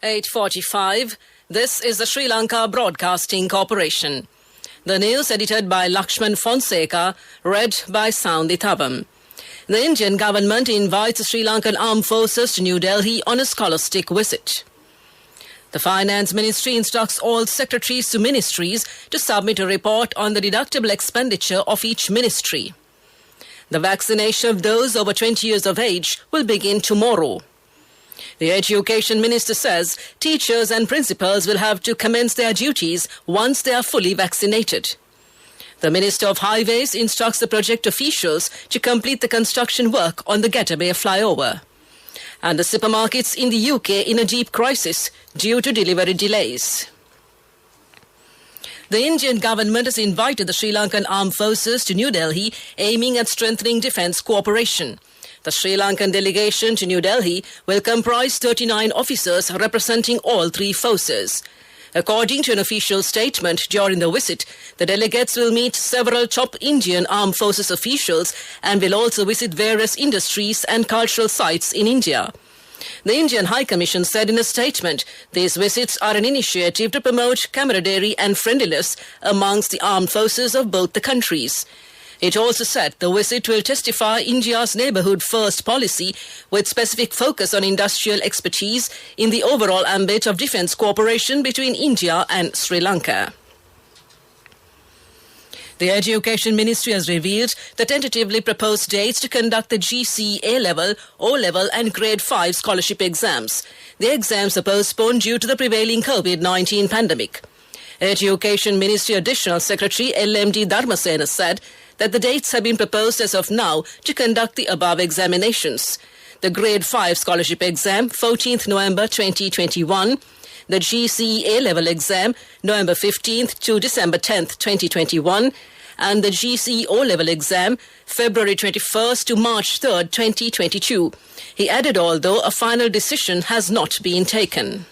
8:45. This is the Sri Lanka Broadcasting Corporation. The news edited by Lakshman Fonseca, read by Soundi Thabam. The Indian government invites the Sri Lankan Armed Forces to New Delhi on a scholastic visit. The Finance Ministry instructs all secretaries to ministries to submit a report on the deductible expenditure of each ministry. The vaccination of those over 20 years of age will begin tomorrow. The Education Minister says teachers and principals will have to commence their duties once they are fully vaccinated. The Minister of Highways instructs the project officials to complete the construction work on the Gataway flyover. And the supermarkets in the UK in a deep crisis due to delivery delays. The Indian government has invited the Sri Lankan Armed Forces to New Delhi, aiming at strengthening defence cooperation. The Sri Lankan delegation to New Delhi will comprise 39 officers representing all three forces. According to an official statement during the visit, the delegates will meet several top Indian Armed Forces officials and will also visit various industries and cultural sites in India. The Indian High Commission said in a statement, these visits are an initiative to promote camaraderie and friendliness amongst the armed forces of both the countries. It also said the visit will testify India's neighbourhood first policy with specific focus on industrial expertise in the overall ambit of defence cooperation between India and Sri Lanka. The Education Ministry has revealed the tentatively proposed dates to conduct the GCE A-Level, O-Level and Grade 5 scholarship exams. The exams are postponed due to the prevailing COVID-19 pandemic. Education Ministry Additional Secretary LMD Dharmasena said that the dates have been proposed as of now to conduct the above examinations. The Grade 5 scholarship exam, 14th November 2021, the GCE A-Level exam, November 15th to December 10th, 2021, and the GCE O-Level exam, February 21st to March 3rd, 2022. He added, although a final decision has not been taken.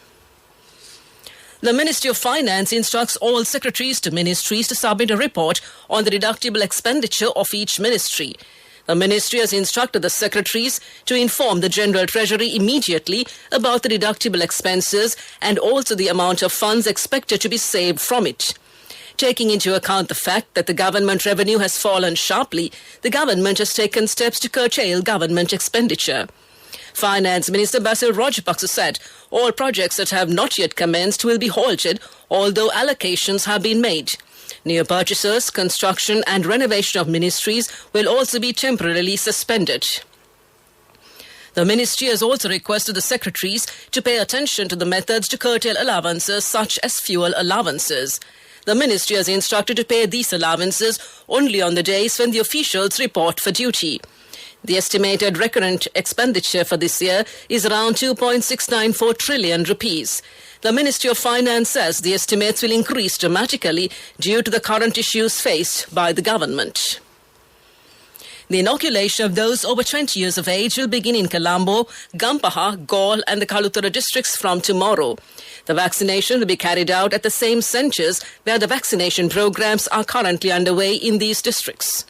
The Ministry of Finance instructs all secretaries to ministries to submit a report on the deductible expenditure of each ministry. The ministry has instructed the secretaries to inform the General Treasury immediately about the deductible expenses and also the amount of funds expected to be saved from it. Taking into account the fact that the government revenue has fallen sharply, the government has taken steps to curtail government expenditure. Finance Minister Basil Rajapaksa said all projects that have not yet commenced will be halted, although allocations have been made. New purchases, construction and renovation of ministries will also be temporarily suspended. The ministry has also requested the secretaries to pay attention to the methods to curtail allowances such as fuel allowances. The ministry has instructed to pay these allowances only on the days when the officials report for duty. The estimated recurrent expenditure for this year is around 2.694 trillion rupees. The Ministry of Finance says the estimates will increase dramatically due to the current issues faced by the government. The inoculation of those over 20 years of age will begin in Colombo, Gampaha, Galle and the Kalutara districts from tomorrow. The vaccination will be carried out at the same centres where the vaccination programs are currently underway in these districts.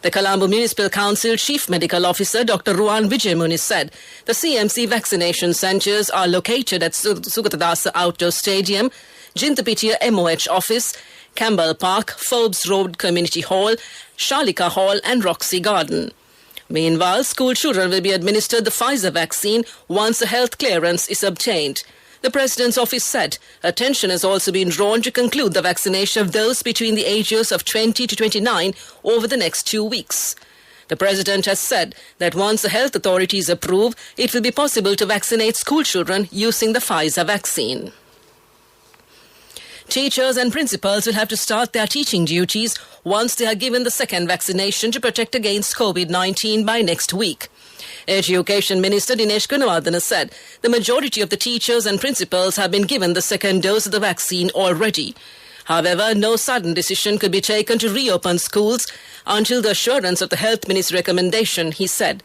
The Colombo Municipal Council Chief Medical Officer Dr. Ruan Vijayamuni said the CMC vaccination centres are located at Sugatadasa Outdoor Stadium, Jintapitia MOH Office, Campbell Park, Forbes Road Community Hall, Shalika Hall and Roxy Garden. Meanwhile, school children will be administered the Pfizer vaccine once a health clearance is obtained. The President's office said attention has also been drawn to conclude the vaccination of those between the ages of 20 to 29 over the next 2 weeks. The President has said that once the health authorities approve, it will be possible to vaccinate school children using the Pfizer vaccine. Teachers and principals will have to start their teaching duties once they are given the second vaccination to protect against COVID-19 by next week. Education Minister Dinesh Gunawardena said the majority of the teachers and principals have been given the second dose of the vaccine already. However, no sudden decision could be taken to reopen schools until the assurance of the Health Ministry recommendation, he said.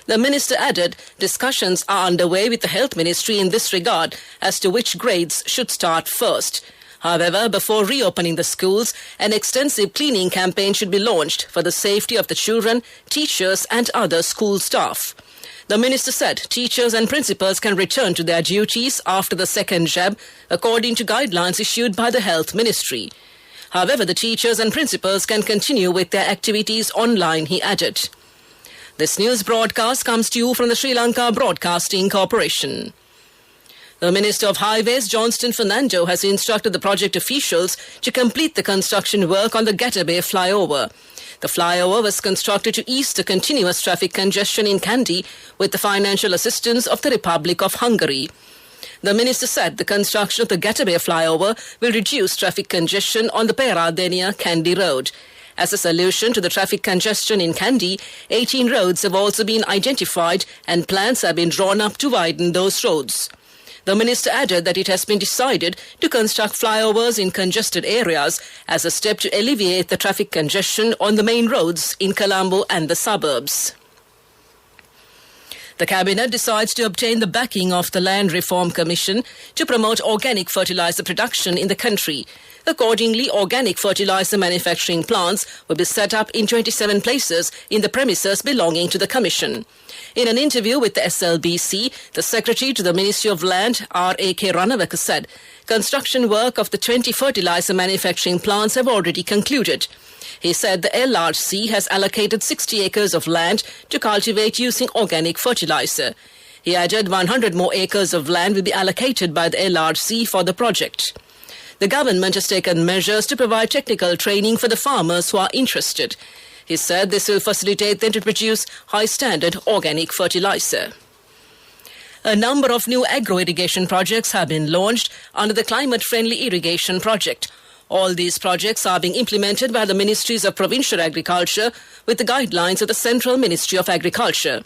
The minister added discussions are underway with the Health Ministry in this regard as to which grades should start first. However, before reopening the schools, an extensive cleaning campaign should be launched for the safety of the children, teachers and other school staff. The minister said teachers and principals can return to their duties after the second jab, according to guidelines issued by the Health Ministry. However, the teachers and principals can continue with their activities online, he added. This news broadcast comes to you from the Sri Lanka Broadcasting Corporation. The Minister of Highways, Johnston Fernando, has instructed the project officials to complete the construction work on the Gattabay flyover. The flyover was constructed to ease the continuous traffic congestion in Kandy with the financial assistance of the Republic of Hungary. The minister said the construction of the Gattabay flyover will reduce traffic congestion on the Peradeniya-Kandy road. As a solution to the traffic congestion in Kandy, 18 roads have also been identified and plans have been drawn up to widen those roads. The minister added that it has been decided to construct flyovers in congested areas as a step to alleviate the traffic congestion on the main roads in Colombo and the suburbs. The Cabinet decides to obtain the backing of the Land Reform Commission to promote organic fertilizer production in the country. Accordingly, organic fertilizer manufacturing plants will be set up in 27 places in the premises belonging to the Commission. In an interview with the SLBC, the Secretary to the Ministry of Land, R.A.K. Ranawaka, said construction work of the 20 fertilizer manufacturing plants have already concluded. He said the LRC has allocated 60 acres of land to cultivate using organic fertilizer. He added 100 more acres of land will be allocated by the LRC for the project. The government has taken measures to provide technical training for the farmers who are interested. He said this will facilitate them to produce high-standard organic fertilizer. A number of new agro-irrigation projects have been launched under the climate-friendly irrigation project. All these projects are being implemented by the Ministries of Provincial Agriculture with the guidelines of the Central Ministry of Agriculture.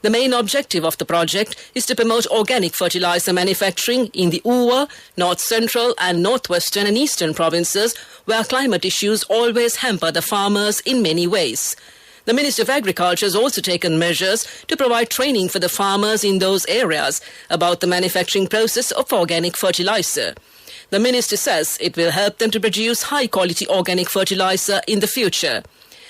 The main objective of the project is to promote organic fertilizer manufacturing in the Uva, North Central and Northwestern and Eastern provinces, where climate issues always hamper the farmers in many ways. The Ministry of Agriculture has also taken measures to provide training for the farmers in those areas about the manufacturing process of organic fertilizer. The minister says it will help them to produce high-quality organic fertilizer in the future.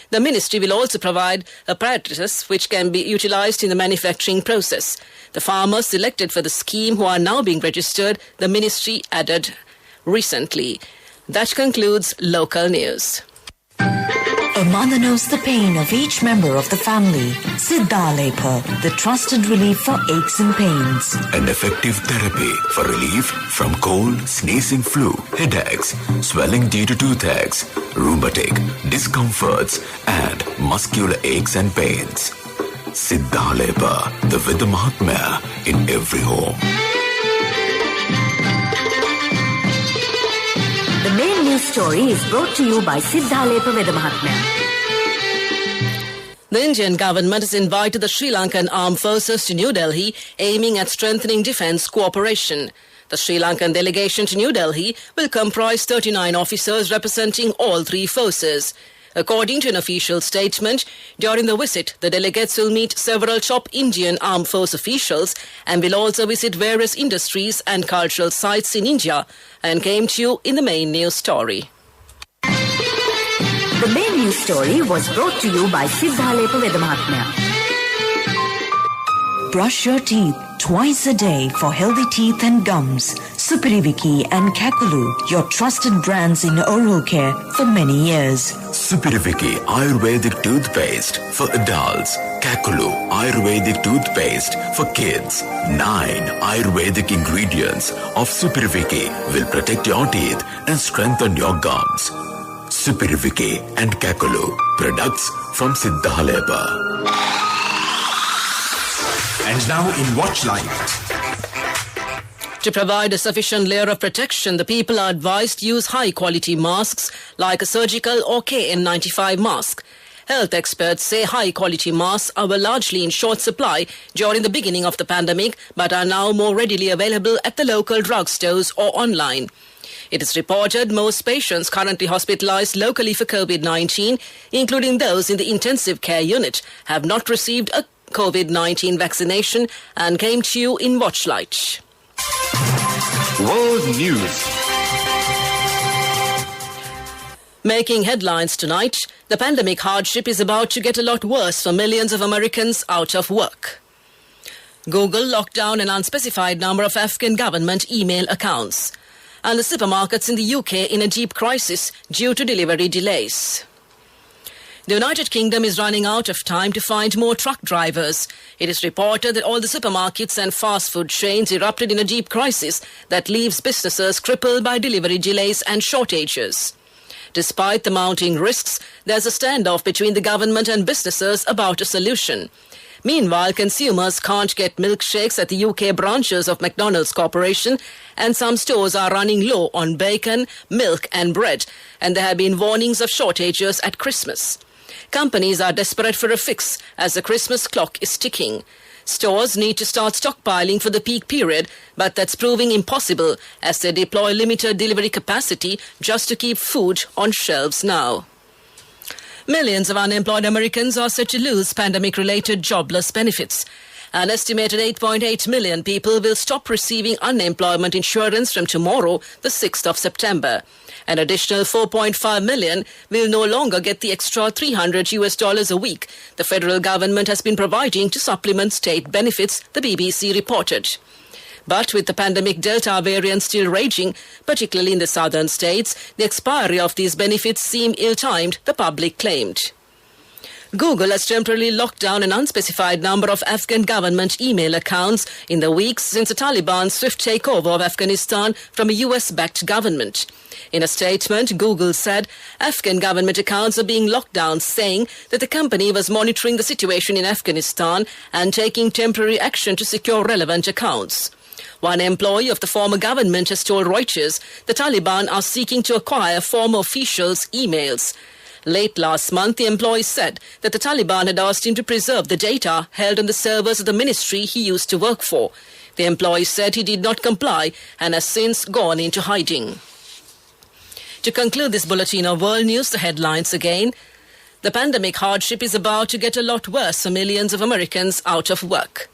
The ministry will also provide apparatus which can be utilized in the manufacturing process. The farmers selected for the scheme who are now being registered, the ministry added recently. That concludes local news. A mother knows the pain of each member of the family. Siddha Lepa, the trusted relief for aches and pains. An effective therapy for relief from cold, sneezing, flu, headaches, swelling due to toothaches, rheumatic, discomforts, and muscular aches and pains. Siddha Lepa, the Vidya Mahatmya in every home. The main news story is brought to you by Siddha Lepa Vidya Mahatmya. The Indian government has invited the Sri Lankan Armed Forces to New Delhi, aiming at strengthening defence cooperation. The Sri Lankan delegation to New Delhi will comprise 39 officers representing all three forces. According to an official statement, during the visit, the delegates will meet several top Indian Armed Force officials and will also visit various industries and cultural sites in India, and came to you in the main news story. The main news story was brought to you by Siddha Lepa Vidya Mahatmya. Brush your teeth twice a day for healthy teeth and gums. Supiriviki and Kakulu, your trusted brands in oral care for many years. Supiriviki Ayurvedic toothpaste for adults. Kakulu Ayurvedic toothpaste for kids. 9 Ayurvedic ingredients of Supiriviki will protect your teeth and strengthen your gums. Supiriviki and Kakulu, products from Siddha Lepa. And now in Watch Light. To provide a sufficient layer of protection, the people are advised to use high-quality masks like a surgical or KN95 mask. Health experts say high-quality masks were largely in short supply during the beginning of the pandemic, but are now more readily available at the local drugstores or online. It is reported most patients currently hospitalized locally for COVID-19, including those in the intensive care unit, have not received a COVID-19 vaccination and came to you in Watchlight. World News. Making headlines tonight, the pandemic hardship is about to get a lot worse for millions of Americans out of work. Google locked down an unspecified number of Afghan government email accounts. And the supermarkets in the UK in a deep crisis due to delivery delays. The United Kingdom is running out of time to find more truck drivers. It is reported that all the supermarkets and fast food chains erupted in a deep crisis that leaves businesses crippled by delivery delays and shortages. Despite the mounting risks, there's a standoff between the government and businesses about a solution. Meanwhile, consumers can't get milkshakes at the UK branches of McDonald's Corporation, and some stores are running low on bacon, milk and bread, and there have been warnings of shortages at Christmas. Companies are desperate for a fix as the Christmas clock is ticking. Stores need to start stockpiling for the peak period, but that's proving impossible as they deploy limited delivery capacity just to keep food on shelves now. Millions of unemployed Americans are set to lose pandemic-related jobless benefits. An estimated 8.8 million people will stop receiving unemployment insurance from tomorrow, the 6th of September. An additional 4.5 million will no longer get the extra $300 a week the federal government has been providing to supplement state benefits, the BBC reported. But with the pandemic Delta variant still raging, particularly in the southern states, the expiry of these benefits seem ill-timed, the public claimed. Google has temporarily locked down an unspecified number of Afghan government email accounts in the weeks since the Taliban's swift takeover of Afghanistan from a US-backed government. In a statement, Google said Afghan government accounts are being locked down, saying that the company was monitoring the situation in Afghanistan and taking temporary action to secure relevant accounts. One employee of the former government has told Reuters the Taliban are seeking to acquire former officials' emails. Late last month, the employee said that the Taliban had asked him to preserve the data held on the servers of the ministry he used to work for. The employee said he did not comply and has since gone into hiding. To conclude this bulletin of world news, the headlines again. The pandemic hardship is about to get a lot worse for millions of Americans out of work.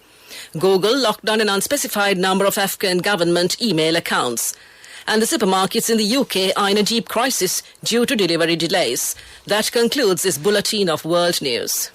Google locked down an unspecified number of Afghan government email accounts. And the supermarkets in the UK are in a deep crisis due to delivery delays. That concludes this bulletin of world news.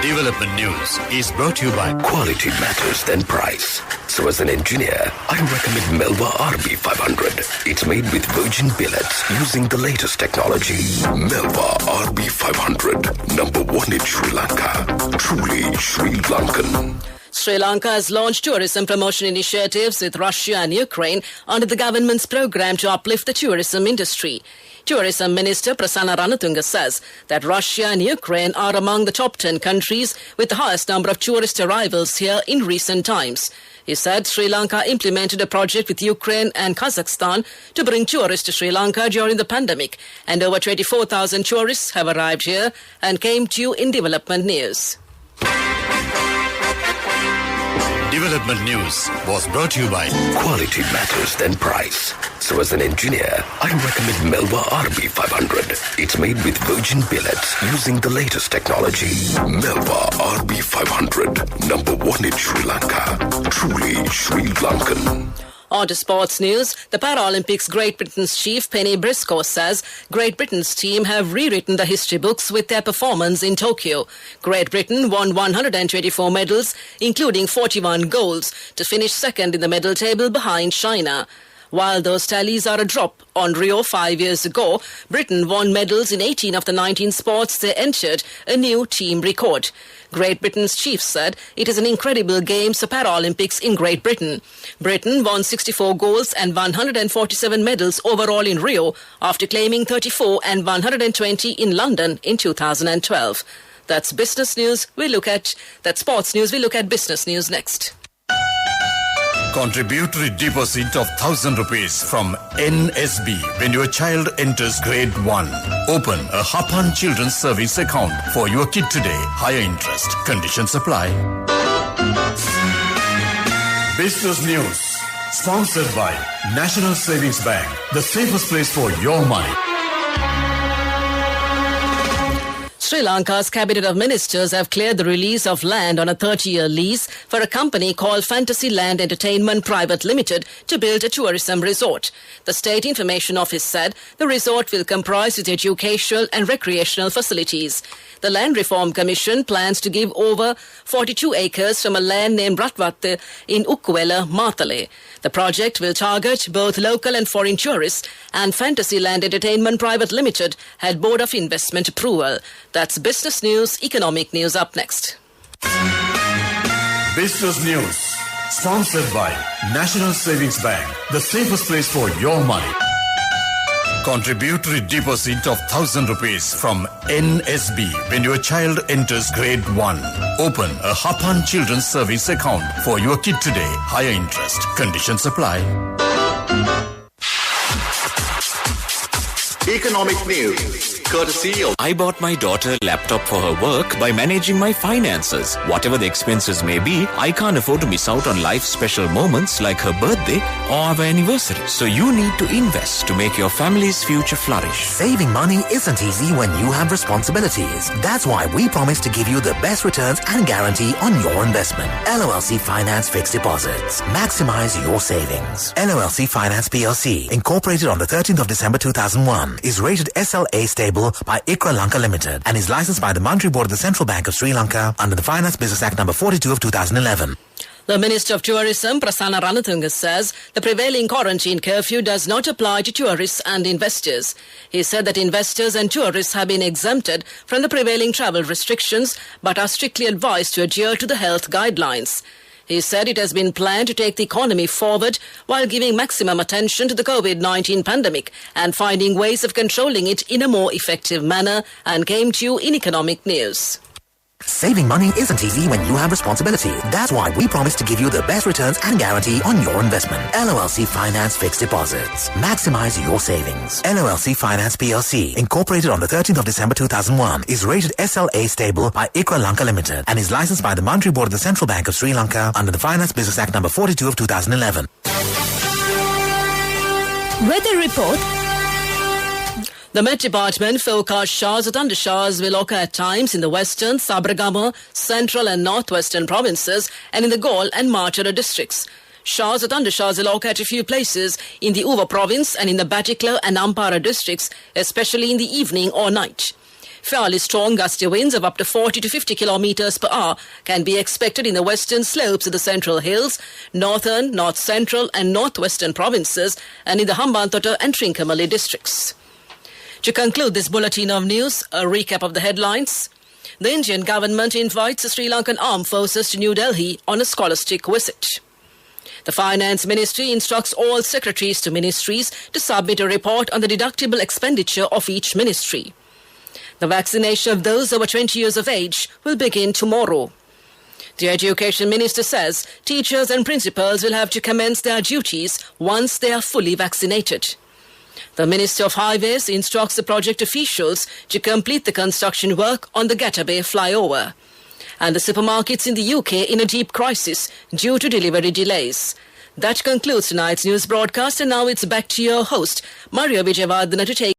Development News is brought to you by Quality matters than price. So as an engineer, I recommend Melva RB500. It's made with virgin billets using the latest technology. Melva RB500, number one in Sri Lanka. Truly Sri Lankan. Sri Lanka has launched tourism promotion initiatives with Russia and Ukraine under the government's program to uplift the tourism industry. Tourism Minister Prasanna Ranatunga says that Russia and Ukraine are among the top 10 countries with the highest number of tourist arrivals here in recent times. He said Sri Lanka implemented a project with Ukraine and Kazakhstan to bring tourists to Sri Lanka during the pandemic, and over 24,000 tourists have arrived here and came to you in development news. Development News was brought to you by Quality matters than price. So as an engineer, I recommend Melva RB500. It's made with virgin billets using the latest technology. Melva RB500, number one in Sri Lanka. Truly Sri Lankan. On to sports news. The Paralympics Great Britain's chief, Penny Briscoe, says Great Britain's team have rewritten the history books with their performance in Tokyo. Great Britain won 124 medals, including 41 golds, to finish second in the medal table behind China. While those tallies are a drop on Rio 5 years ago, Britain won medals in 18 of the 19 sports they entered, a new team record. Great Britain's chief said it is an incredible Games for Paralympics in Great Britain. Britain won 64 golds and 147 medals overall in Rio after claiming 34 and 120 in London in 2012. That's business news. That's sports news. We look at business news next. Contributory deposit of 1,000 rupees from NSB when your child enters grade 1. Open a Hapan Children's Service account for your kid today. Higher interest. Conditions apply. Business News. Sponsored by National Savings Bank. The safest place for your money. Sri Lanka's Cabinet of Ministers have cleared the release of land on a 30-year lease for a company called Fantasy Land Entertainment Private Limited to build a tourism resort. The State Information Office said the resort will comprise its educational and recreational facilities. The Land Reform Commission plans to give over 42 acres from a land named Ratwatte in Ukkuwela, Matale. The project will target both local and foreign tourists, and Fantasy Land Entertainment Private Limited had Board of Investment approval. That's business news, economic news up next. Business News, sponsored by National Savings Bank, the safest place for your money. Contributory deposit of 1,000 rupees from NSB when your child enters grade 1. Open a Hapan Children's Service account for your kid today. Higher interest. Conditions apply. Economic news, courtesy of... I bought my daughter a laptop for her work by managing my finances. Whatever the expenses may be, I can't afford to miss out on life's special moments like her birthday or our anniversary. So you need to invest to make your family's future flourish. Saving money isn't easy when you have responsibilities. That's why we promise to give you the best returns and guarantee on your investment. LOLC Finance Fixed Deposits. Maximize your savings. LOLC Finance PLC, incorporated on the 13th of December 2001, is rated SLA stable by ICRA Lanka Limited and is licensed by the Monetary Board of the Central Bank of Sri Lanka under the Finance Business Act number 42 of 2011. The Minister of Tourism, Prasanna Ranatunga, says the prevailing quarantine curfew does not apply to tourists and investors. He said that investors and tourists have been exempted from the prevailing travel restrictions but are strictly advised to adhere to the health guidelines. He said it has been planned to take the economy forward while giving maximum attention to the COVID-19 pandemic and finding ways of controlling it in a more effective manner, and came to you in economic news. Saving money isn't easy when you have responsibility. That's why we promise to give you the best returns and guarantee on your investment. LOLC Finance Fixed Deposits. Maximize your savings. LOLC Finance PLC, incorporated on the 13th of December 2001, is rated SLA stable by ICRA Lanka Limited and is licensed by the Monetary Board of the Central Bank of Sri Lanka under the Finance Business Act number 42 of 2011. Weather report. The Met Department forecast showers or thundershowers will occur at times in the western, Sabaragama, central and northwestern provinces and in the Galle and Matara districts. Showers or thundershowers will occur at a few places in the Uva province and in the Batikla and Ampara districts, especially in the evening or night. Fairly strong gusty winds of up to 40 to 50 kilometers per hour can be expected in the western slopes of the Central Hills, northern, north central and northwestern provinces and in the Hambantota and Trincomalee districts. To conclude this bulletin of news, a recap of the headlines. The Indian government invites the Sri Lankan Armed Forces to New Delhi on a scholastic visit. The Finance Ministry instructs all secretaries to ministries to submit a report on the deductible expenditure of each ministry. The vaccination of those over 20 years of age will begin tomorrow. The Education Minister says teachers and principals will have to commence their duties once they are fully vaccinated. The Minister of Highways instructs the project officials to complete the construction work on the Gattabay flyover. And the supermarkets in the UK in a deep crisis due to delivery delays. That concludes tonight's news broadcast, and now it's back to your host, Mario Vijayavardhana, to take